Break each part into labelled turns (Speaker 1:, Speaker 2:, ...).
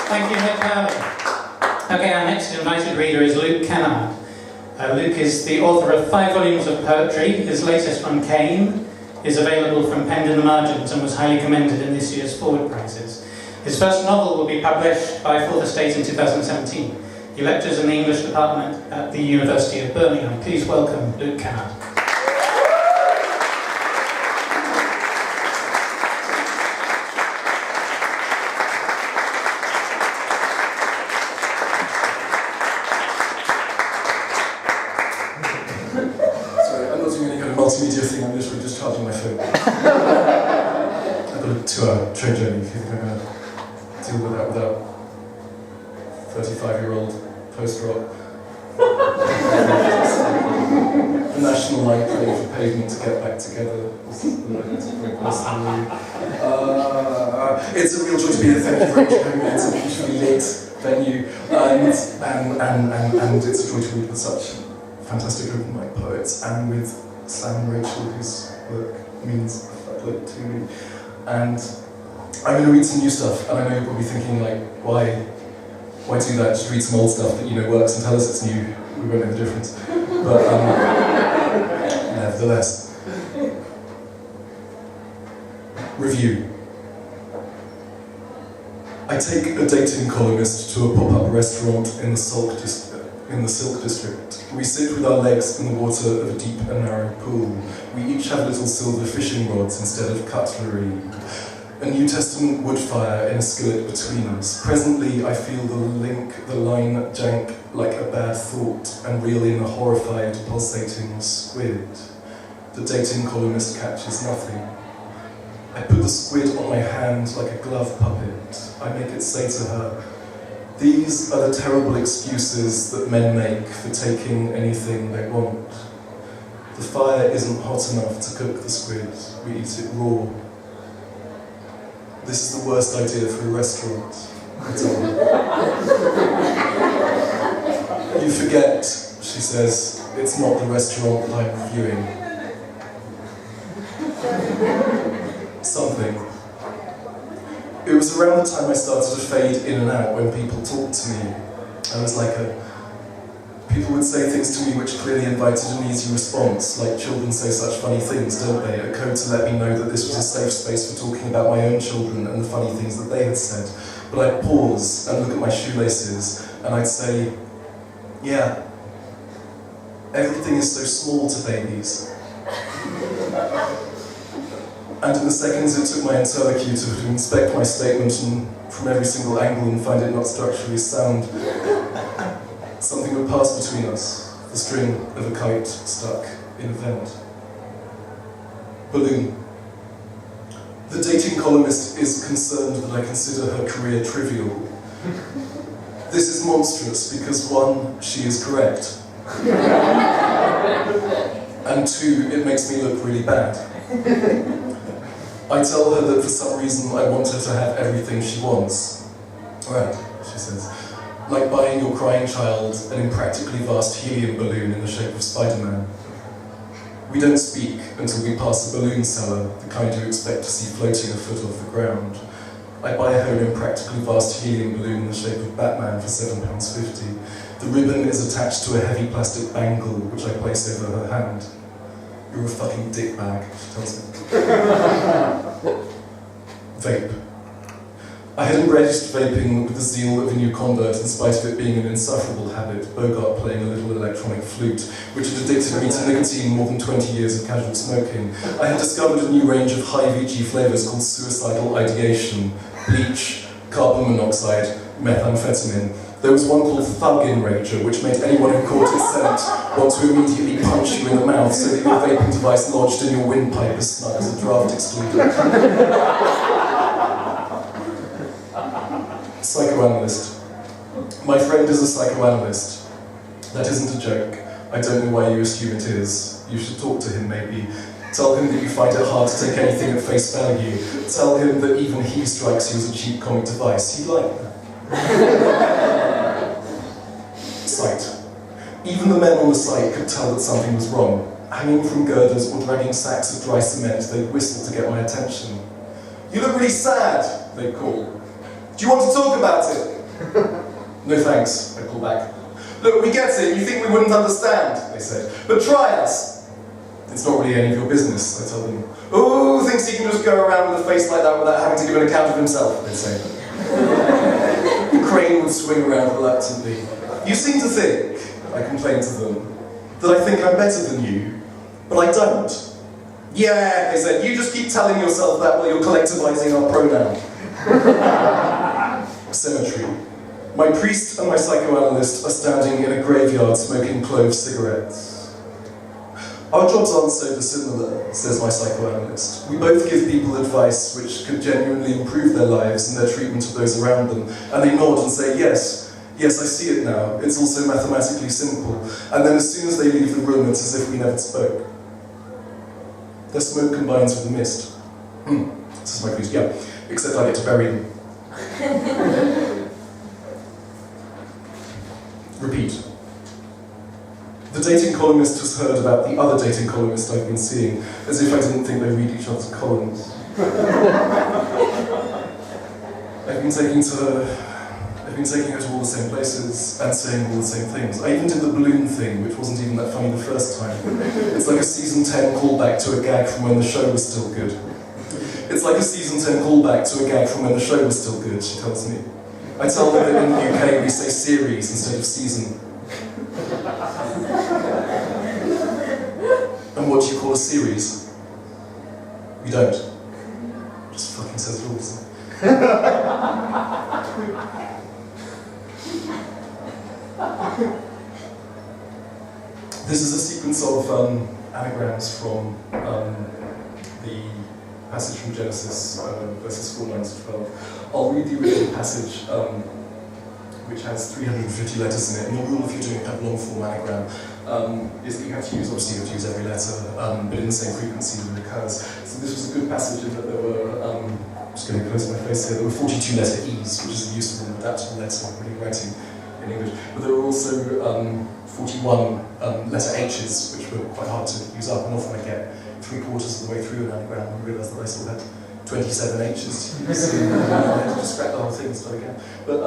Speaker 1: Thank you, Nick Hurley. Okay, our next invited reader is Luke Kennard. Luke is the author of 5 volumes of poetry. His latest, Uncanny, is available from Penned in the Margins and was highly commended in this year's Forward Prizes. His first novel will be published by Fourth Estate in 2017. He lectures in the English department at the University of Birmingham. Please welcome Luke Kennard.
Speaker 2: Multimedia thing, I'm literally just charging my phone. I've got a 2-hour train journey. If you think I'm going to deal with that without 35-year-old post-rock. The National Night playing for Pavement to get back together. It's a real joy to be here. Thank you very much for having me. It's a usually late venue, and it's a joy to read with such fantastic group of my poets and with Sam and Rachel, whose work means a fuckload to me. And I'm going to read some new stuff, and I know you're probably thinking, like, why do that? Just read some old stuff that you know works and tell us it's new. We won't know the difference. But nevertheless. Review. I take a dating columnist to a pop-up restaurant in the Silk District. We sit with our legs in the water of a deep and narrow pool. We each have little silver fishing rods instead of cutlery. A New Testament wood fire in a skillet between us. Presently, I feel the line jank like a bad thought and reel in a horrified, pulsating squid. The dating columnist catches nothing. I put the squid on my hand like a glove puppet. I make it say to her, "These are the terrible excuses that men make for taking anything they want. The fire isn't hot enough to cook the squid, we eat it raw. This is the worst idea for a restaurant," I tell her. "You forget," she says, "it's not the restaurant I'm reviewing." Something. It was around the time I started to fade in and out when people talked to me. I was like people would say things to me which clearly invited an easy response, like children say such funny things, don't they? A code to let me know that this was a safe space for talking about my own children and the funny things that they had said. But I'd pause and look at my shoelaces, and I'd say, "Yeah, everything is so small to babies." And in the seconds it took my interlocutor to inspect my statement and from every single angle and find it not structurally sound, something would pass between us, the string of a kite stuck in a vent. Balloon. The dating columnist is concerned that I consider her career trivial. This is monstrous because 1, she is correct. And 2, it makes me look really bad. I tell her that for some reason I want her to have everything she wants. "Right," she says, "like buying your crying child an impractically vast helium balloon in the shape of Spider-Man. We don't speak until we pass a balloon seller, the kind you expect to see floating a foot off the ground. I buy her an impractically vast helium balloon in the shape of Batman for £7.50. The ribbon is attached to a heavy plastic bangle, which I place over her hand. You're a fucking dickbag," she tells me. Vape. I had embraced vaping with the zeal of a new convert in spite of it being an insufferable habit, Bogart playing a little electronic flute, which had addicted me to nicotine more than 20 years of casual smoking. I had discovered a new range of high VG flavours called suicidal ideation, bleach, carbon monoxide, methamphetamine. There was one called Thug Enrager, which made anyone who caught its scent want to immediately punch you in the mouth so that your vaping device lodged in your windpipe as snug as a draft excluder. Psychoanalyst. My friend is a psychoanalyst. That isn't a joke. I don't know why you assume it is. You should talk to him, maybe. Tell him that you find it hard to take anything at face value. Tell him that even he strikes you as a cheap comic device. He'd like that. Sight. Even the men on the site could tell that something was wrong. Hanging from girders or dragging sacks of dry cement, they'd whistle to get my attention. "You look really sad," they'd call. "Do you want to talk about it?" No thanks, I call back. Look, we get it, you think we wouldn't understand, they said. But try us. It's not really any of your business, I tell them. Oh, thinks he can just go around with a face like that without having to give an account of himself, they say. The crane would swing around reluctantly. You seem to think, I complained to them, that I think I'm better than you, but I don't. Yeah, they said, you just keep telling yourself that while you're collectivizing our pronoun. Cemetery. My priest and my psychoanalyst are standing in a graveyard smoking clove cigarettes. Our jobs aren't so dissimilar, says my psychoanalyst. We both give people advice which could genuinely improve their lives and their treatment of those around them. And they nod and say, yes, I see it now. It's also mathematically simple. And then as soon as they leave the room, it's as if we never spoke. Their smoke combines with the mist. This is my priest, yeah. Except I get to bury them. Repeat. The dating columnist has heard about the other dating columnist I've been seeing, as if I didn't think they read each other's columns. I've been taking her to all the same places and saying all the same things. I even did the balloon thing, which wasn't even that funny the first time. It's like a season 10 callback to a gag from when the show was still good. It's like a season 10 callback to a gag from when the show was still good, she tells me. I tell her that in the UK we say series instead of season. And what do you call a series? We don't. Just fucking says rules. This is a sequence of anagrams from the passage from Genesis, verses 4:9-12. I'll read the original passage, which has 350 letters in it. And the rule if you're doing a long form anagram is that you have to use, obviously you have to use every letter, but in the same frequency that it occurs. So this was a good passage in that there were, I'm just getting close to my face here, there were 42 letter E's, which is a useful and adaptable letter when you're writing in English. But there were also 41 letter H's, which were quite hard to use up, and often I get 3/4 of the way through an anagram and realise that I still had 27 H's to use, and I had to just scrap the whole thing and start again. But,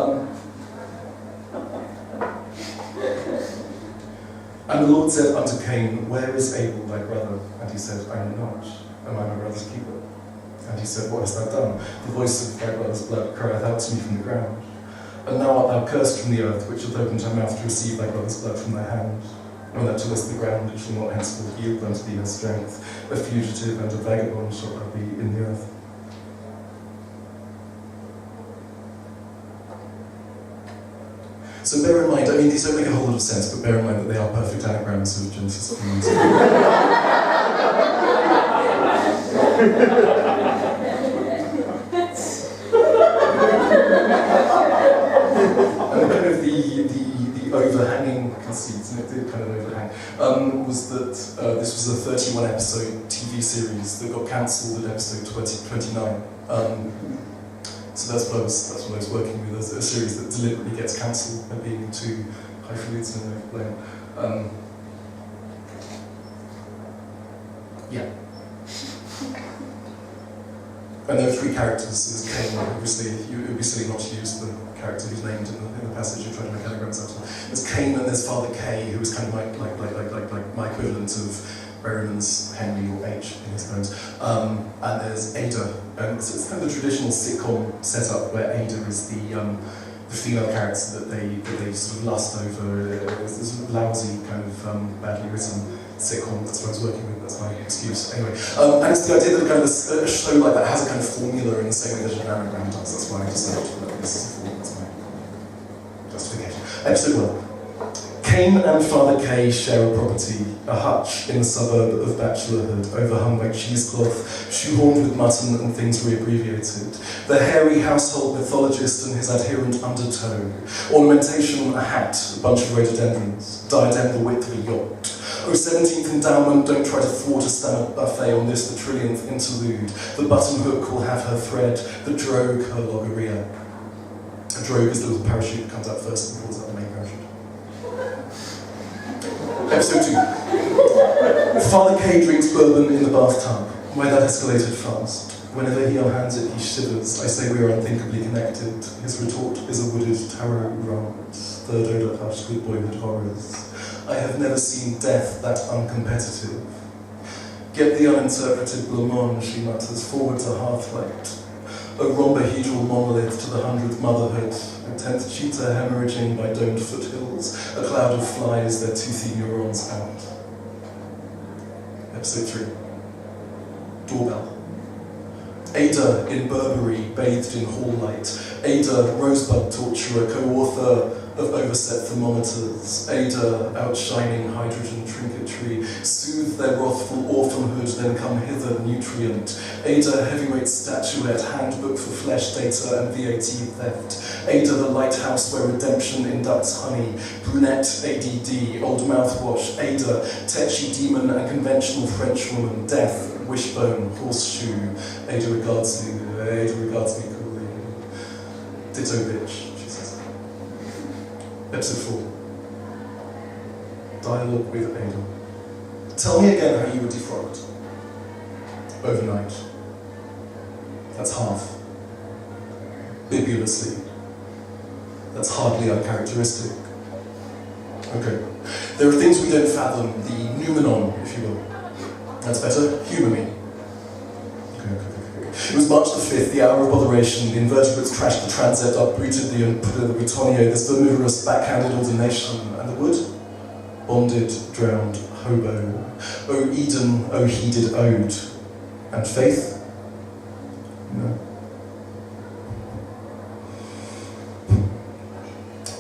Speaker 2: and the Lord said unto Cain, where is Abel thy brother? And he said, I know not, am I my brother's keeper? And he said, what hast thou done? The voice of thy brother's blood crieth out to me from the ground. And now art thou cursed from the earth, which hath opened her mouth to receive thy brother's blood from thy hand. When thou tillest the ground, it shall not henceforth yield unto thee her strength. A fugitive and a vagabond shalt thou be in the earth. So bear in mind, I mean, these don't make a whole lot of sense, but bear in mind that they are perfect anagrams of Genesis 3. And kind of the overhanging conceit, and it did kind of overhang, was that this was a 31 episode TV series that got cancelled at episode 29. So that's what I was working with, a series that deliberately gets cancelled by being too highfalutin and overblown. Yeah. And there are 3 characters. There's Cain, obviously, it would be silly not to use the character who's named in the passage you're trying to make anagrams out of. There's Cain and there's Father K, who is kind of like my equivalent of Berryman's Henry or H in his poems. And there's Ada. So it's kind of the traditional sitcom setup where Ada is the female character that they sort of lust over. It's this sort of lousy, kind of badly written sitcom. That's what I was working with. That's my excuse. Anyway, and it's the idea that kind of a show like that has a kind of formula in the same way that an anagram does. That's why I decided to put this as a formula. That's my justification. Episode 1. Cain and Father K share a property, a hutch in the suburb of bachelorhood, overhung by cheesecloth, shoehorned with mutton and things re-abbreviated. The hairy household mythologist and his adherent undertow. Ornamentation, a hat, a bunch of rhododendrons. Diadem the width of a yacht. Oh, 17th endowment, don't try to thwart a standard buffet on this, the trillionth interlude. The button hook will have her thread, the drogue her logorrhea. A drogue is the little parachute that comes out first and pulls out the main parachute. Episode 2. Father K drinks bourbon in the bathtub, where that escalated fast. Whenever he unhands it, he shivers. I say we are unthinkably connected. His retort is a wooded tarot rant, third odour hushed with boyhood horrors. I have never seen death that uncompetitive. Get the uninterpreted blancmange, she mutters, forward to hearthlight. A rhombohedral monolith to the 100th motherhood, a 10th cheetah hemorrhaging by domed foothills, a cloud of flies, their toothy neurons out. Episode 3. Doorbell. Ada in Burberry, bathed in hall light. Ada, rosebud torturer, co-author of overset thermometers. Ada, outshining hydrogen trinketry. Soothe their wrathful orphanhood, then come hither, nutrient. Ada, heavyweight statuette, handbook for flesh data and VAT theft. Ada, the lighthouse where redemption inducts honey. Brunette, ADD, old mouthwash. Ada, tetchy demon and conventional Frenchwoman. Death, wishbone, horseshoe. Ada regards me coolly. Ditto bitch, she says. Episode 4. Dialogue with Ada. Tell me again how you were defrocked. Overnight. That's half. Bibulously. That's hardly uncharacteristic. Okay. There are things we don't fathom, the noumenon, if you will. That's better. Humour me. It was March the 5th, the hour of botheration. The invertebrates crashed the transept, uprooted the Britannia, this vermivorous backhanded ordination, and the wood? Bonded, drowned, hobo. O Eden, O heeded ode. And faith? No.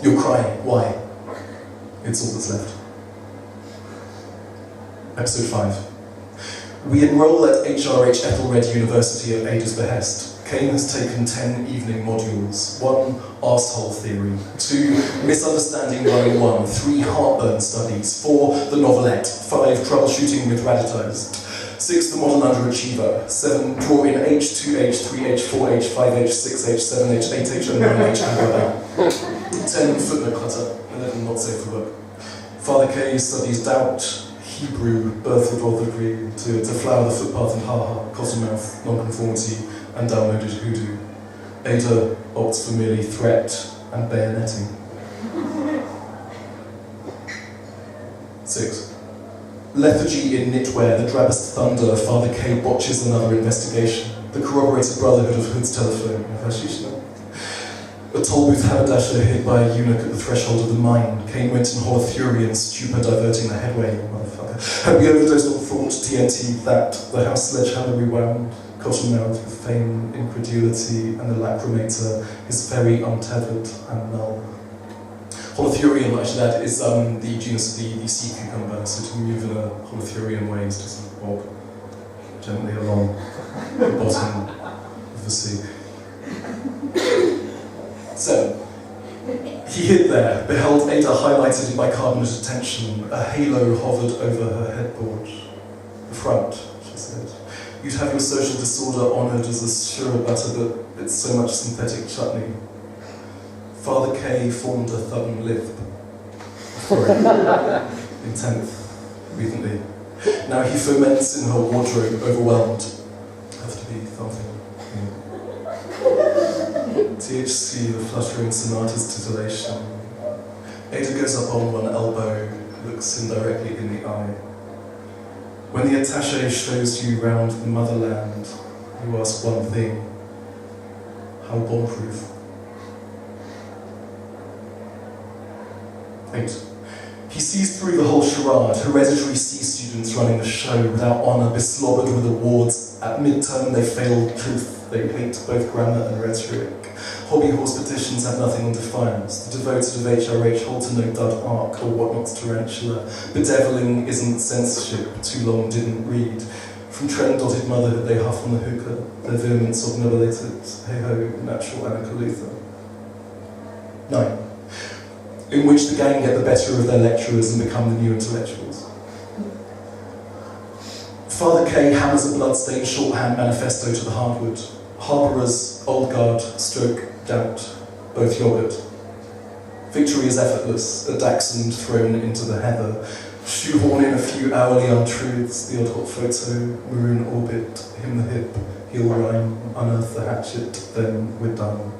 Speaker 2: You're crying. Why? It's all that's left. Episode 5. We enroll at HRH Ethelred University at Ada's behest. Kane has taken 10 evening modules. 1, arsehole theory. 2, misunderstanding 101. 3, heartburn studies. 4, the novelette. 5, troubleshooting with raditized. 6, the modern underachiever. 7, draw in H, 2H, 3H, 4H, 5H, 6H, 7H, 8H, and 9H, and brother. 10, footnote clutter. 11, not safe for work. Father K studies doubt, Hebrew, birth of orthodoxy, to flower the footpath and ha-ha, cottonmouth, nonconformity, and downloaded hoodoo. Ada opts for merely threat and bayoneting. 6. Lethargy in knitwear, the drabbest thunder, Father K botches another investigation. The corroborated brotherhood of Hood's telephone, Hashishna. A toll booth haberdasher hit by a eunuch at the threshold of the mine. Kane went in holothurian, stupor diverting the headway, motherfucker. Had we overdosed on thought, TNT, that, the house sledgehammer rewound, cottonmouth with fame, incredulity, and the lacrimator is very untethered and null. Holothurian, I should add, is the genus of the sea cucumber, so to move in a holothurian way is just bob gently along the bottom of the sea. 7. He hid there, beheld Ada highlighted in bicarbonate attention. A halo hovered over her headboard. The front, she said. You'd have your social disorder honoured as a sure butter, but it's so much synthetic chutney. Father K formed a thudding lisp. In 10th, recently. Now he ferments in her wardrobe, overwhelmed. Have to be something. THC, the fluttering sonata's titillation. Ada goes up on one elbow, looks him directly in the eye. When the attaché shows you round the motherland, you ask one thing: how bomb-proof? 8. He sees through the whole charade, hereditary C students running the show without honour, beslobbered with awards. At midterm they failed truth, they hate both grammar and rhetoric. Hobby horse petitions have nothing on defiance. The devoted of HRH hold to no dud arc or whatnot's tarantula. Bedeviling isn't censorship, too long didn't read. From trend-dotted motherhood they huff on the hookah, their vehemence obnubilated, hey-ho, natural anacalutha. 9. In which the gang get the better of their lecturers and become the new intellectuals. Father K hammers a bloodstained shorthand manifesto to the hardwood. Harbourers, old guard, stroke, doubt, both yogurt. Victory is effortless, a dachshund thrown into the heather. Shoehorn in a few hourly untruths, the odd hot photo, maroon orbit, him the hip, Heel rhyme, unearth the hatchet, then we're done.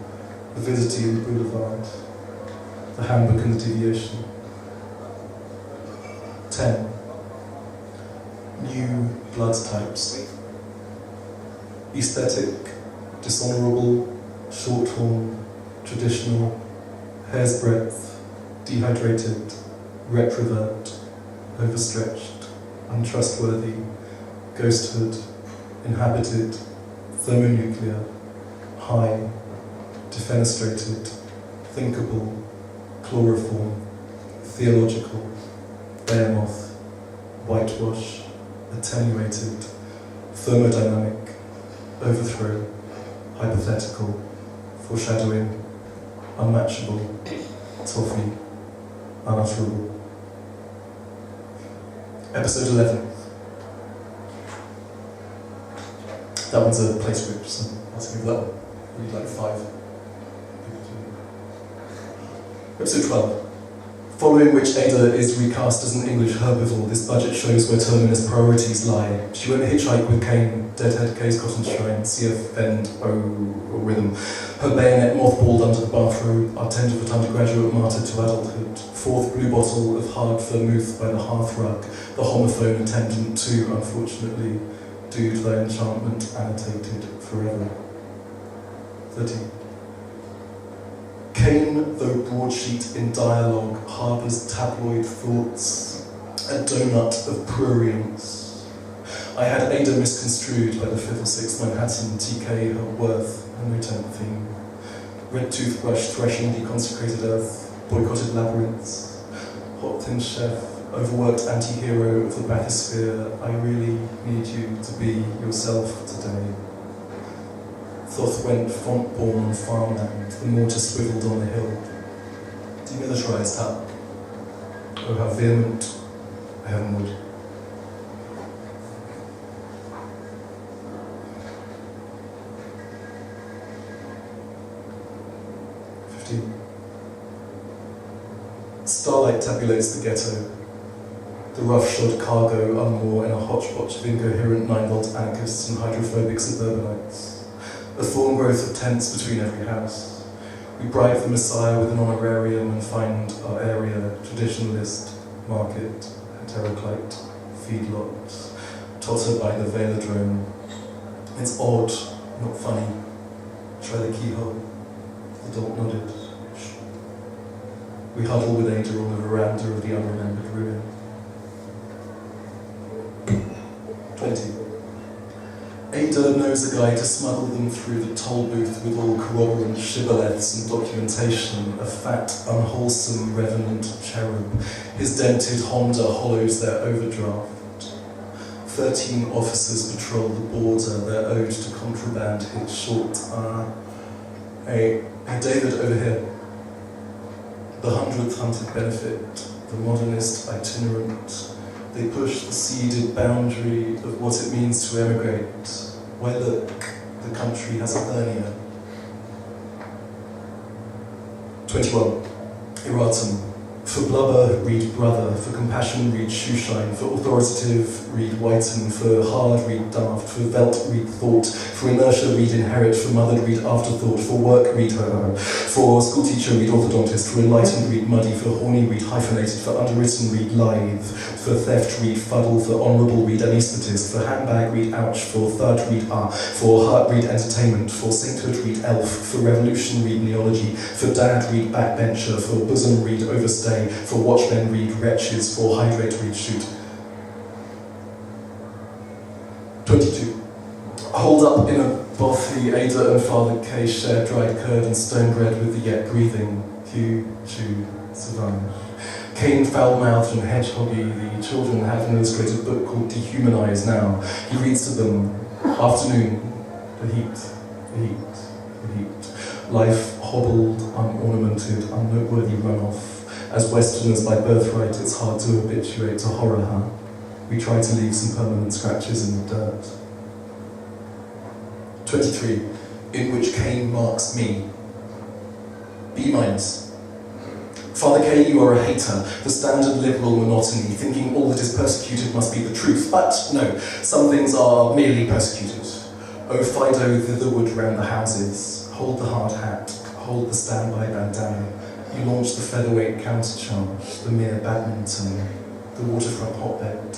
Speaker 2: The visiting in the boulevard, the handbook and the deviation. 10. New blood types. Aesthetic, dishonourable, short-horn, traditional, hair's breadth, dehydrated, retrovert, overstretched, untrustworthy, ghosthood, inhabited, thermonuclear, high, defenestrated, thinkable, chloroform, theological, behemoth, whitewash, attenuated, thermodynamic, overthrow, hypothetical, foreshadowing, unmatchable, toffee, unutterable. Episode 11. That one's a play script, so let's give that one. We need like 5. Episode 12. Following which Ada is recast as an English herbivore, this budget shows where Terminus' priorities lie. She won't hitchhike with Cain, Deadhead, Kay's Cotton Shrine, CF, Bend, O, or Rhythm. Her bayonet mothballed under the bathrobe, our tenderfoot undergraduate martyred to adulthood. 4th blue bottle of hard vermouth by the hearth rug, the homophone attendant to, unfortunately, dude thy enchantment annotated forever. 13. Cain, though broadsheet in dialogue, harbours tabloid thoughts, a donut of prurience. I had Ada misconstrued by the 5th or 6th Manhattan, TK her worth, and no 10th theme. Red toothbrush threshing deconsecrated earth, boycotted labyrinths, hot thin chef, overworked anti-hero of the bathysphere. I really need you to be yourself today. Thoth went font-born on farmland, the mortar swiveled on the hill. Demilitarised hut. Oh, how vehement, heavenward. Starlight tabulates the ghetto. The rough-shod cargo unmoor in a hodgepodge of incoherent 9-volt anarchists and hydrophobic suburbanites. A thorn growth of tents between every house. We bribe the Messiah with an honorarium and find our area, traditionalist, market, heteroclite, feedlots, totter by the velodrome. It's odd, not funny. Try the keyhole. The dolt nodded. Shh. We huddle with Ada on the veranda of the unremembered ruin. 20. Ada knows a guy to smuggle them through the toll booth with all corroborant shibboleths and documentation, a fat, unwholesome, revenant cherub. His dented Honda hollows their overdraft. 13 officers patrol the border, their ode to contraband hit short. Hey, David, over here. The 100th hunted benefit, the modernist itinerant. They push the seeded boundary of what it means to emigrate. Why look, the country has a hernia. 21. Erratum. For blubber, read brother. For compassion, read shoeshine. For authoritative, read whiten. For hard, read daft. For velt, read thought. For inertia, read inherit. For mothered, read afterthought. For work, read her. For schoolteacher, read orthodontist. For enlightened, read muddy. For horny, read hyphenated. For underwritten, read lithe. For theft, read fuddle. For honourable, read anaesthetist. For handbag, read ouch. For thud, read ah. For heart, read entertainment. For sainthood, read elf. For revolution, read neology. For dad, read backbencher. For bosom, read overstay. For watchmen, read wretches. For hydrate, read shoot. 22. Hold up in a bothy, Ada and Father K share dried curd and stone bread with the yet breathing Hugh, Chew, Savange. Cain foul-mouthed and hedgehoggy, the children have an illustrated book called Dehumanize Now. He reads to them, afternoon, the heat, the heat, the heat. Life hobbled, unornamented, unnoteworthy runoff. As Westerners by birthright, it's hard to habituate to horror, huh? We try to leave some permanent scratches in the dirt. 23. In which Cain marks me. B minus. Father K, you are a hater, the standard liberal monotony, thinking all that is persecuted must be the truth. But no, some things are merely persecuted. O Fido thitherward round the houses, hold the hard hat, hold the standby bandana, you launch the featherweight countercharge, the mere badminton, the waterfront hotbed.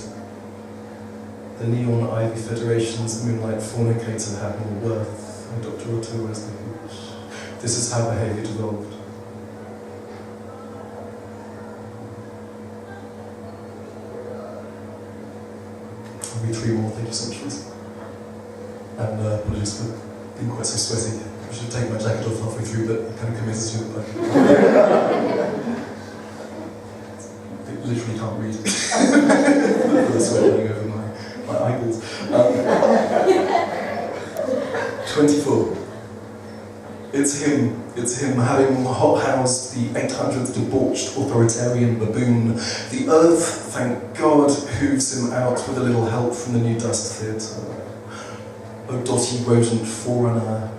Speaker 2: The neon ivy federation's moonlight fornicator had more worth, and Dr. Otto was the hooch. This is how behaviour devolved. I'll read 3 more, thank you so much, Liz. And apologies for being quite so sweaty. I should have taken my jacket off halfway through, but I kind of committed to it. I literally can't read. The sweat running over my eyeballs. 24. It's him having hot-housed the 800th debauched authoritarian baboon. The earth, thank God, hooves him out with a little help from the new dust theatre. O dotty rodent forerunner,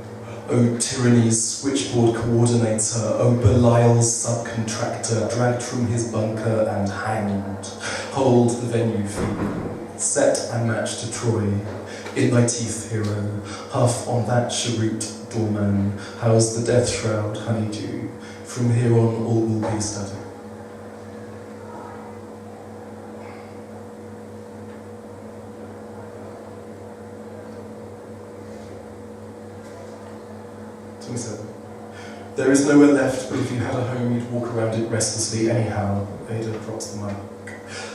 Speaker 2: O tyranny's switchboard coordinator, O Belial's subcontractor, dragged from his bunker and hanged. Hold the venue field, set and match to Troy. In thy teeth, hero, huff on that cheroot, doorman, house the death shroud, honeydew. From here on, all will be static. There is nowhere left, but if you had a home, you'd walk around it restlessly anyhow. Ada drops the mic.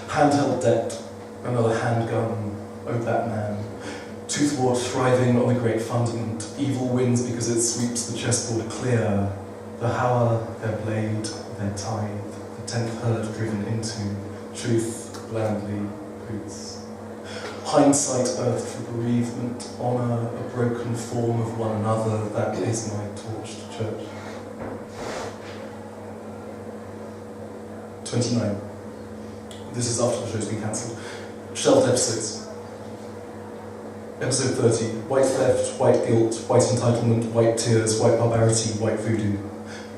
Speaker 2: Handheld debt, another handgun, oh Batman. Toothwort thriving on the great fundament. Evil wins because it sweeps the chessboard clear. The hour, their blade, their tithe, the 10th herd driven into. Truth blandly hoots. Hindsight earth for bereavement, honour, a broken form of one another, that is my torched church. 29. This is after the show's been cancelled. Shelved episodes. Episode 30. White theft, white guilt, white entitlement, white tears, white barbarity, white voodoo.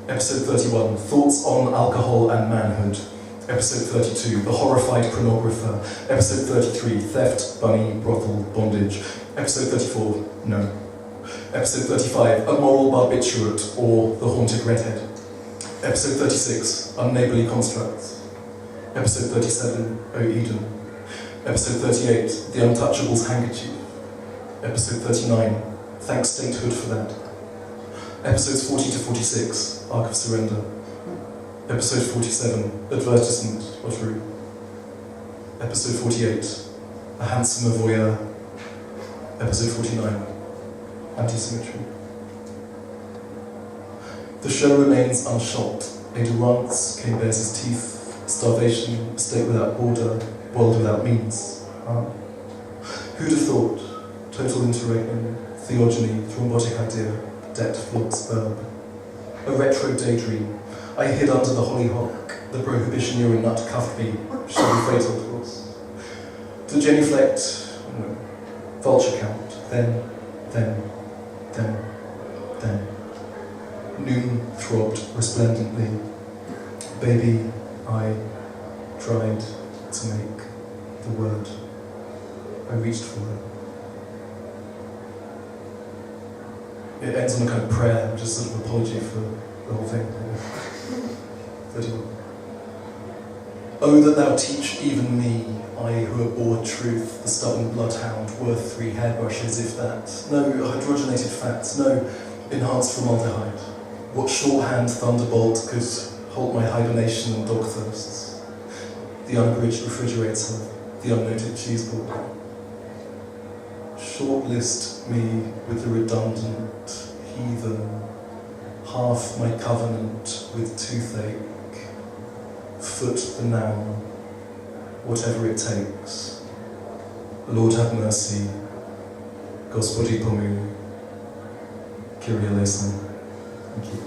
Speaker 2: Episode 31. Thoughts on alcohol and manhood. Episode 32, The Horrified Chronographer. Episode 33, Theft, Bunny, Brothel, Bondage. Episode 34, No. Episode 35, A Moral Barbiturate, or The Haunted Redhead. Episode 36, Unneighbourly Constructs. Episode 37, O Eden. Episode 38, The Untouchable's Handkerchief. Episode 39, Thank Statehood for That. Episodes 40 to 46, Arc of Surrender. Episode 47, Advertisement, Ottery. Episode 48, A Handsomer Voyeur. Episode 49, Anti-Symmetry. The show remains unshot. Ada rants, Cain bares his teeth, starvation, a state without border, world without means. Who'd have thought? Total interregnum, theogony, thrombotic idea, debt, flux, verb. A retro daydream. I hid under the hollyhock, the prohibitionary nut cuffed me, shall be fatal to us. To genuflect, no. Vulture count, then. Noon throbbed resplendently. Baby, I tried to make the word. I reached for her. It ends on a kind of prayer, which is sort of apology for the whole thing. 31. Oh, that thou teach even me, I who abhor truth, the stubborn bloodhound, worth 3 hairbrushes, if that. No hydrogenated fats, no enhanced formaldehyde. What shorthand thunderbolt could halt my hibernation and dog thirsts? The unabridged refrigerator, the unnoted cheeseboard. Shortlist me with the redundant heathen, half my covenant with toothache, foot the noun, whatever it takes. Lord have mercy, Gospodi pomyl, Kyrie eleison. Thank you.